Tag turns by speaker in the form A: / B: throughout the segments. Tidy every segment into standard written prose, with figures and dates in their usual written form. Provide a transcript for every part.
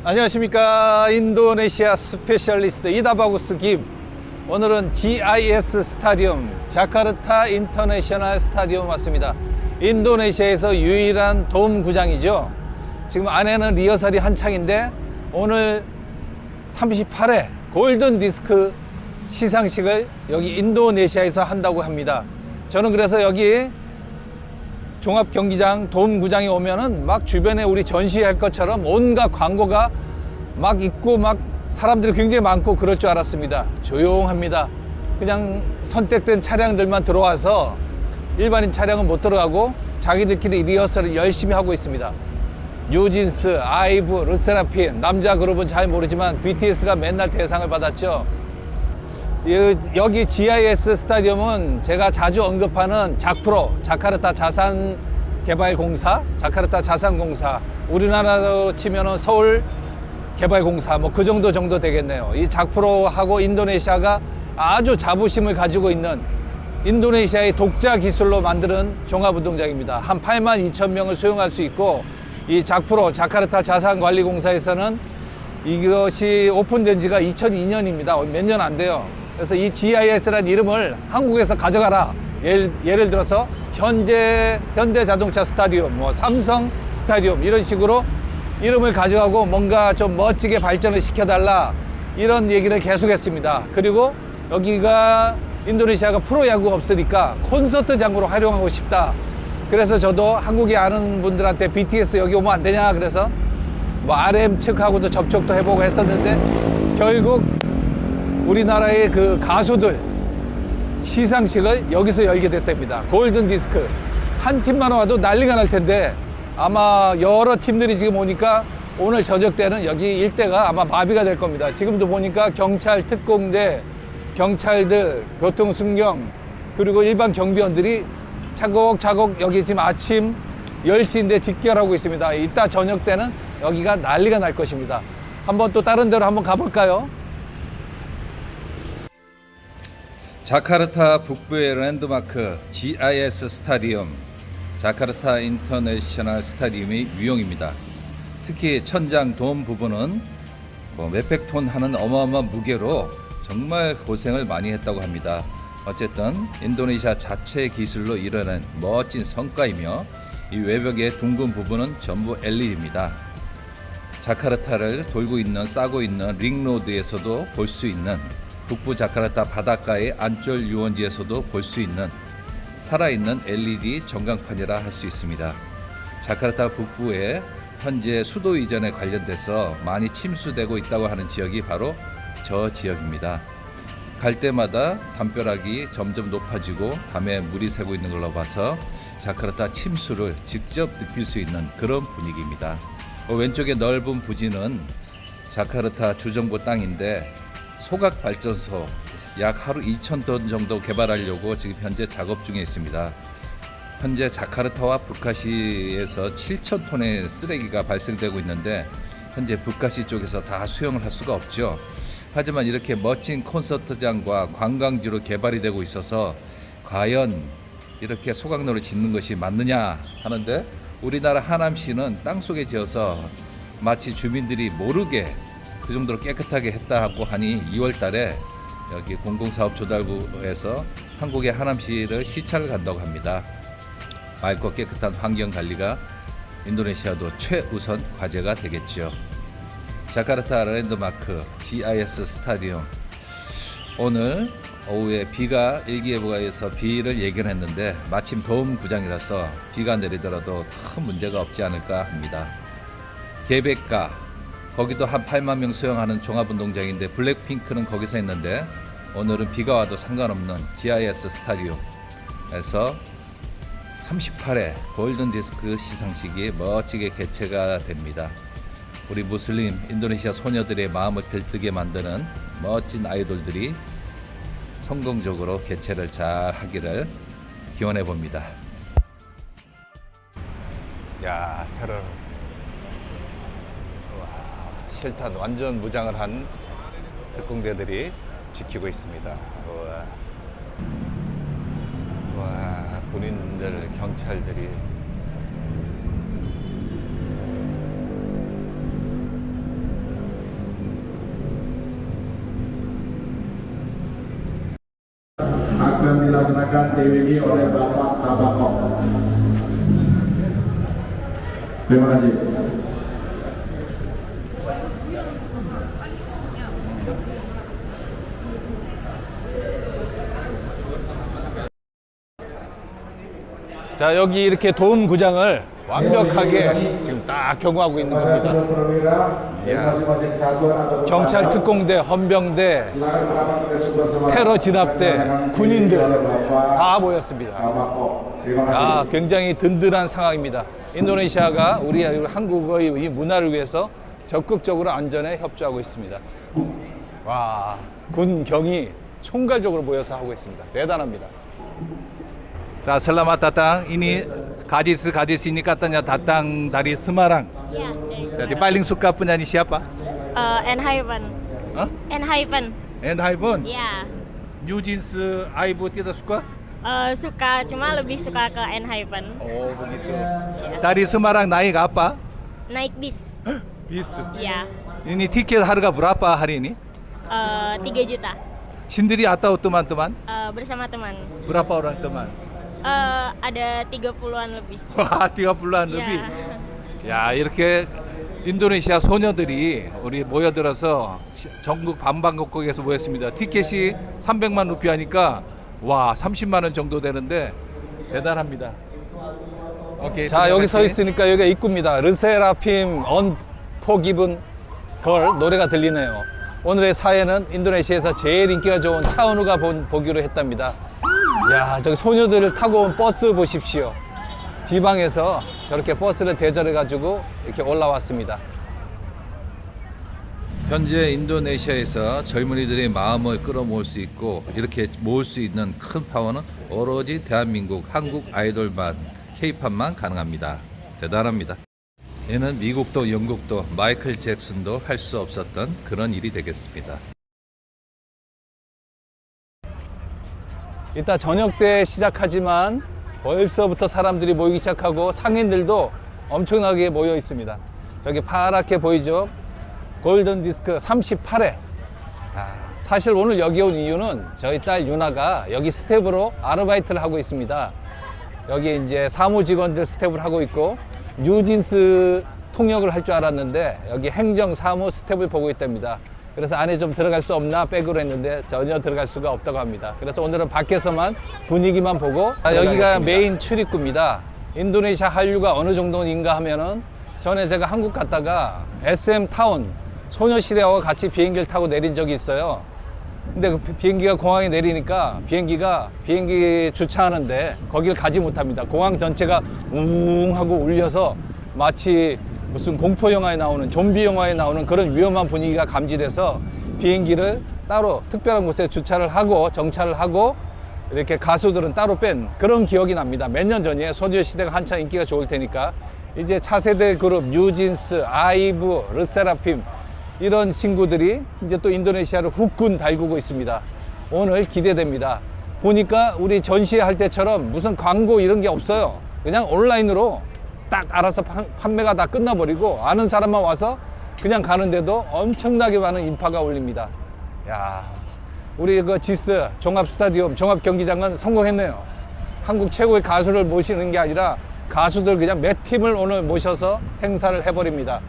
A: 안녕하십니까. 인도네시아 스페셜리스트 이다바구스 김. 오늘은 GIS 스타디움, 자카르타 인터내셔널 스타디움 왔습니다. 인도네시아에서 유일한 돔구장이죠. 지금 안에는 리허설이 한창인데 오늘 38회 골든 디스크 시상식을 여기 인도네시아에서 한다고 합니다. 저는 그래서 여기 종합경기장 돔구장에 오면은 막 주변에 우리 전시할 것처럼 온갖 광고가 막 있고 막 사람들이 굉장히 많고 그럴 줄 알았습니다. 조용합니다. 그냥 선택된 차량들만 들어와서 일반인 차량은 못 들어가고 자기들끼리 리허설을 열심히 하고 있습니다. 뉴진스, 아이브, 르세라핌, 남자 그룹은 잘 모르지만 BTS가 맨날 대상을 받았죠. 여기 GIS 스타디움은 제가 자주 언급하는 작프로, 자카르타 자산개발공사, 자카르타 자산공사, 우리나라로 치면은 서울 개발공사 뭐 그 정도 되겠네요. 이 작프로하고 인도네시아가 아주 자부심을 가지고 있는 인도네시아의 독자 기술로 만드는 종합운동장입니다. 한 8만 2천 명을 수용할 수 있고, 이 작프로 자카르타 자산관리공사에서는 이것이 오픈된 지가 2002년입니다. 몇 년 안 돼요. 그래서 이 GIS라는 이름을 한국에서 가져가라. 예를 들어서 현대자동차 스타디움, 뭐 삼성 스타디움 이런 식으로 이름을 가져가고 뭔가 좀 멋지게 발전을 시켜달라, 이런 얘기를 계속했습니다. 그리고 여기가 인도네시아가 프로야구가 없으니까 콘서트장으로 활용하고 싶다. 그래서 저도 한국에 아는 분들한테 BTS 여기 오면 안 되냐, 그래서 뭐 RM 측하고도 접촉도 해보고 했었는데 결국 우리나라의 그 가수들 시상식을 여기서 열게 됐답니다. 골든 디스크. 한 팀만 와도 난리가 날 텐데 아마 여러 팀들이 지금 오니까 오늘 저녁 때는 여기 일대가 아마 마비가 될 겁니다. 지금도 보니까 경찰 특공대, 경찰들, 교통순경, 그리고 일반 경비원들이 차곡차곡 여기 지금 아침 10시인데 집결하고 있습니다. 이따 저녁 때는 여기가 난리가 날 것입니다. 한번 또 다른 데로 한번 가볼까요? 자카르타 북부의 랜드마크 GIS 스타디움, 자카르타 인터내셔널 스타디움의 유형입니다. 특히 천장 돔 부분은 몇백 톤 하는 어마어마한 무게로 정말 고생을 많이 했다고 합니다. 어쨌든 인도네시아 자체 기술로 이뤄낸 멋진 성과이며, 이 외벽의 둥근 부분은 전부 LED입니다. 자카르타를 돌고 있는, 싸고 있는 링로드에서도 볼 수 있는, 북부 자카르타 바닷가의 안쫄 유원지에서도 볼 수 있는 살아있는 LED 전광판이라 할 수 있습니다. 자카르타 북부에 현재 수도 이전에 관련돼서 많이 침수되고 있다고 하는 지역이 바로 저 지역입니다. 갈 때마다 담벼락이 점점 높아지고 담에 물이 새고 있는 걸로 봐서 자카르타 침수를 직접 느낄 수 있는 그런 분위기입니다. 왼쪽에 넓은 부지는 자카르타 주정부 땅인데 소각 발전소 약 하루 2,000톤 정도 개발하려고 지금 현재 작업 중에 있습니다. 현재 자카르타와 부카시에서 7,000톤의 쓰레기가 발생되고 있는데 현재 부카시 쪽에서 다 수용을 할 수가 없죠. 하지만 이렇게 멋진 콘서트장과 관광지로 개발이 되고 있어서 과연 이렇게 소각로를 짓는 것이 맞느냐 하는데, 우리나라 하남시는 땅속에 지어서 마치 주민들이 모르게 그 정도로 깨끗하게 했다고 하니 2월 달에 여기 공공사업조달부에서 한국의 하남시를 시찰을 간다고 합니다. 맑고 깨끗한 환경 관리가 인도네시아도 최우선 과제가 되겠죠. 자카르타 랜드마크 GIS 스타디움, 오늘 오후에 비가 일기예보가에서 비를 예견했는데 마침 더운 구장이라서 비가 내리더라도 큰 문제가 없지 않을까 합니다. 개백가, 거기도 한 8만 명 수용하는 종합운동장인데 블랙핑크는 거기서 했는데 오늘은 비가 와도 상관없는 GIS 스타디움에서 38회 골든 디스크 시상식이 멋지게 개최가 됩니다. 우리 무슬림 인도네시아 소녀들의 마음을 들뜨게 만드는 멋진 아이돌들이 성공적으로 개최를 잘 하기를 기원해 봅니다. 야, 테러. 실탄 완전 무장을 한 특공대들이 지키고 있습니다. 와, 군인들, 경찰들이
B: akan dilaksanakan TWG oleh Bapak Tabako. Terima kasih.
A: 자, 여기 이렇게 도움구장을 완벽하게 지금 딱 경호하고 있는
B: Kepada
A: 겁니다.
B: seluruh perwira
A: Ya.
B: masing-masing satuan atau
A: 경찰 특공대, 헌병대,
B: silakan merapat ke sebelah sebelah.
A: 테러 진압대, 군인들
B: oleh Bapak
A: 다 모였습니다.
B: Tabako. Terima kasih.
A: 아, 굉장히 든든한 상황입니다. 인도네시아가 우리 한국의 이 문화를 위해서 적극적으로 안전에 협조하고 있습니다. 와, 군경이 총괄적으로 모여서 하고 있습니다. 대단합니다. 자, selamat datang. Ini gadis ini katanya datang dari Semarang.
C: Ya, dari
A: Jadi paling suka penyanyi siapa?
C: Enhypen.
A: Hah?
C: Enhypen.
A: Enhypen.
C: Ya.
A: New Jeans IVE tidak suka?
C: Suka, cuma lebih suka ke Enhypen.
A: Oh, begitu. Dari Semarang naik apa?
C: Naik bis.
A: Bis.
C: Ya.
A: Ini tiket harga berapa hari ini?
C: 3 juta.
A: Sendiri atau teman-teman?
C: Bersama teman.
A: Berapa orang teman?
C: Ada 30-an lebih.
A: 와, 30안
C: Ya.
A: lebih. 야, 이렇게 인도네시아 소녀들이 우리 모여들어서 전국 반방곡곡에서 모였습니다. 티켓이 300만 루피 하니까 와, 30만 원 정도 되는데 대단합니다. 오케이. 자, 여기 서 있으니까 여기가 입구입니다. 르세라핌 언포기분 걸 노래가 들리네요. 오늘의 사회는 인도네시아에서 제일 인기가 좋은 차은우가 보기로 했답니다. 야, 저기 소녀들을 타고 온 버스 보십시오. 지방에서 저렇게 버스를 대절해 가지고 이렇게 올라왔습니다. 현재 인도네시아에서 젊은이들의 마음을 끌어모을 수 있고 이렇게 모을 수 있는 큰 파워는 오로지 대한민국 한국 아이돌만 K-팝만 가능합니다. 대단합니다. 얘는 미국도 영국도 마이클 잭슨도 할 수 없었던 그런 일이 되겠습니다. 이따 저녁 때 시작하지만 벌써부터 사람들이 모이기 시작하고 상인들도 엄청나게 모여 있습니다. 저기 파랗게 보이죠? 골든 디스크 38회. 사실 오늘 여기 온 이유는 저희 딸 유나가 여기 스텝으로 아르바이트를 하고 있습니다. 여기 이제 사무직원들 스텝을 하고 있고 뉴진스 통역을 할 줄 알았는데 여기 행정 사무 스텝을 보고 있답니다. 그래서 안에 좀 들어갈 수 없나 백으로 했는데 전혀 들어갈 수가 없다고 합니다. 그래서 오늘은 밖에서만 분위기만 보고 여기가 메인 출입구입니다. 인도네시아 한류가 어느 정도인가 하면은 전에 제가 한국 갔다가 SM 타운 소녀시대와 같이 비행기를 타고 내린 적이 있어요. 근데 그 비행기가 공항에 내리니까 비행기 주차하는데 거길 가지 못합니다. 공항 전체가 웅 하고 울려서 마치 무슨 공포 영화에 나오는 좀비 영화에 나오는 그런 위험한 분위기가 감지돼서 비행기를 따로 특별한 곳에 주차를 하고 정차를 하고 이렇게 가수들은 따로 뺀 그런 기억이 납니다. 몇 년 전이에요. 소녀시대가 한창 인기가 좋을 테니까 이제 차세대 그룹 뉴진스, 아이브, 르세라핌 이런 친구들이 이제 또 인도네시아를 후끈 달구고 있습니다. 오늘 기대됩니다. 보니까 우리 전시할 때처럼 무슨 광고 이런 게 없어요. 그냥 온라인으로 딱 알아서 판매가 다 끝나버리고 아는 사람만 와서 그냥 가는데도 엄청나게 많은 인파가 올립니다. 야, 우리 그 지스 종합 스타디움, 종합 경기장은 성공했네요. 한국 최고의 가수를 모시는 게 아니라 가수들 그냥 몇 팀을 오늘 모셔서 행사를 해버립니다.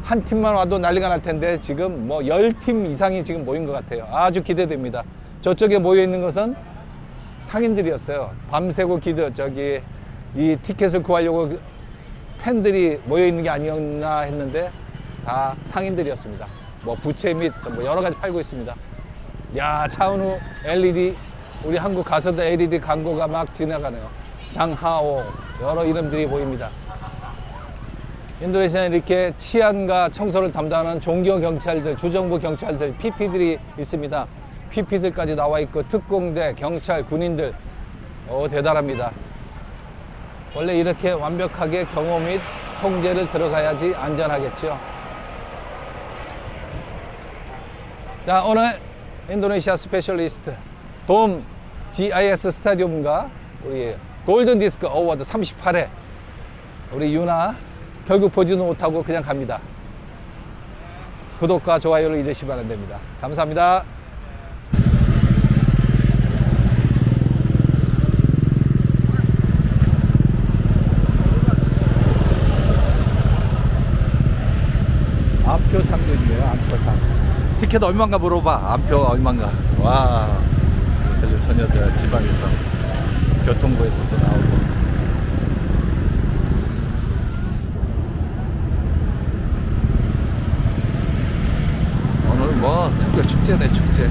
A: 한 팀만 와도 난리가 날 텐데 지금 뭐 10팀 이상이 지금 모인 것 같아요. 아주 기대됩니다. 저쪽에 모여 있는 것은 상인들이었어요. 밤새고 저기 이 티켓을 구하려고 팬들이 모여 있는 게 아니었나 했는데 다 상인들이었습니다. 뭐 부채 및 뭐 여러 가지 팔고 있습니다. 야, 차은우 LED 우리 한국 가수들 LED 광고가 막 지나가네요. 장하오 여러 이름들이 보입니다. 인도네시아는 이렇게 치안과 청소를 담당하는 종교 경찰들, 주정부 경찰들, PP들이 있습니다. PP들까지 나와 있고 특공대, 경찰, 군인들 대단합니다. 원래 이렇게 완벽하게 경호 및 통제를 들어가야지 안전하겠죠. 자, 오늘 인도네시아 스페셜리스트 돔 GIS 스타디움과 우리 골든 디스크 어워드 38회 우리 유나 결국 보지는 못하고 그냥 갑니다. 구독과 좋아요를 잊으시면 안 됩니다. 감사합니다. 티켓 얼마인가 물어봐. 암표 얼마인가. 와, 이슬림 처녀들 지방에서 교통부에서도 나오고. 오늘 뭐 특별 축제네, 축제.